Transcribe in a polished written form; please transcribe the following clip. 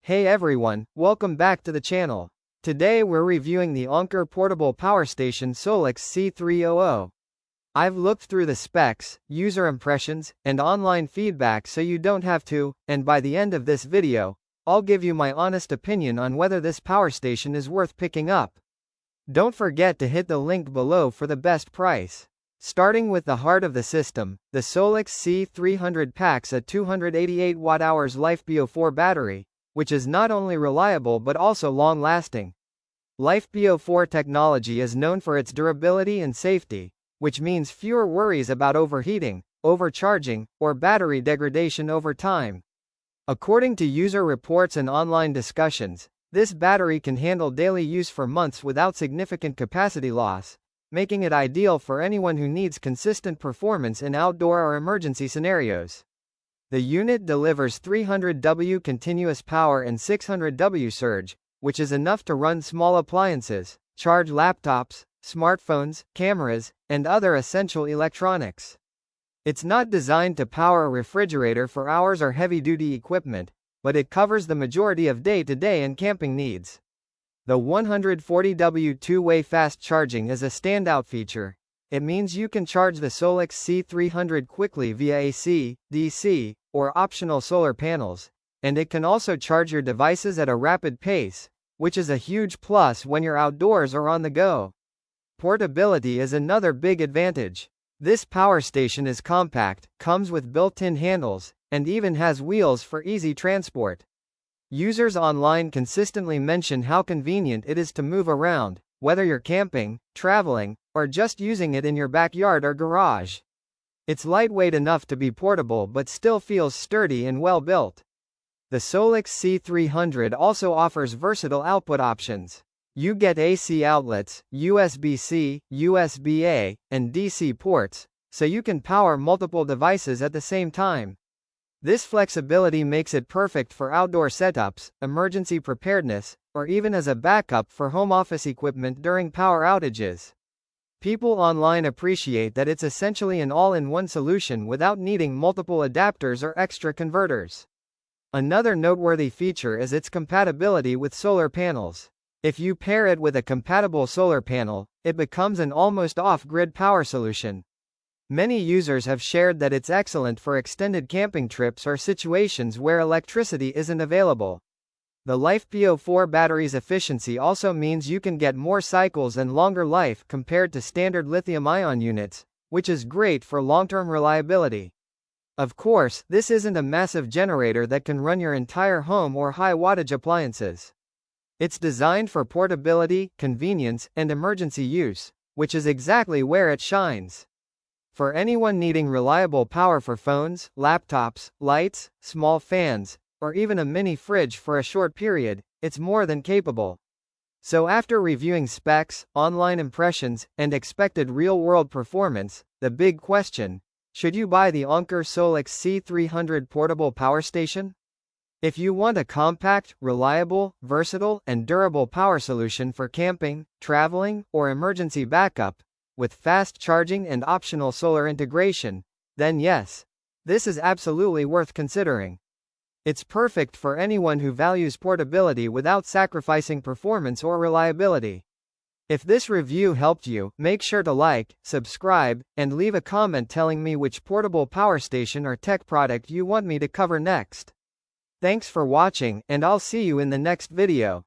Hey everyone, welcome back to the channel. Today we're reviewing the Anker portable power station SOLIX C300. I've looked through the specs, user impressions, and online feedback so you don't have to, and by the end of this video, I'll give you my honest opinion on whether this power station is worth picking up. Don't forget to hit the link below for the best price. Starting with the heart of the system, the SOLIX C300 packs a 288 Wh LiFePO4 battery, which is not only reliable but also long-lasting. LiFePO4 technology is known for its durability and safety, which means fewer worries about overheating, overcharging, or battery degradation over time. According to user reports and online discussions, this battery can handle daily use for months without significant capacity loss, making it ideal for anyone who needs consistent performance in outdoor or emergency scenarios. The unit delivers 300 W continuous power and 600 W surge, which is enough to run small appliances, charge laptops, smartphones, cameras, and other essential electronics. It's not designed to power a refrigerator for hours or heavy-duty equipment, but it covers the majority of day-to-day and camping needs. The 140 W two-way fast charging is a standout feature. It means you can charge the SOLIX C300 quickly via AC, DC, or optional solar panels, and it can also charge your devices at a rapid pace, which is a huge plus when you're outdoors or on the go. Portability is another big advantage. This power station is compact, comes with built-in handles, and even has wheels for easy transport. Users online consistently mention how convenient it is to move around, whether you're camping, traveling, or just using it in your backyard or garage. It's lightweight enough to be portable but still feels sturdy and well built. The SOLIX C300 also offers versatile output options. You get AC outlets, USB-C, USB-A, and DC ports, so you can power multiple devices at the same time. This flexibility makes it perfect for outdoor setups, emergency preparedness, or even as a backup for home office equipment during power outages. People online appreciate that it's essentially an all-in-one solution without needing multiple adapters or extra converters. Another noteworthy feature is its compatibility with solar panels. If you pair it with a compatible solar panel, it becomes an almost off-grid power solution. Many users have shared that it's excellent for extended camping trips or situations where electricity isn't available. The LiFePO4 battery's efficiency also means you can get more cycles and longer life compared to standard lithium-ion units, which is great for long-term reliability. Of course, this isn't a massive generator that can run your entire home or high-wattage appliances. It's designed for portability, convenience, and emergency use, which is exactly where it shines. For anyone needing reliable power for phones, laptops, lights, small fans, or even a mini fridge for a short period, it's more than capable. So after reviewing specs, online impressions, and expected real-world performance, the big question: should you buy the Anker SOLIX C300 portable power station? If you want a compact, reliable, versatile, and durable power solution for camping, traveling, or emergency backup, with fast charging and optional solar integration, then yes, this is absolutely worth considering. It's perfect for anyone who values portability without sacrificing performance or reliability. If this review helped you, make sure to like, subscribe, and leave a comment telling me which portable power station or tech product you want me to cover next. Thanks for watching, and I'll see you in the next video.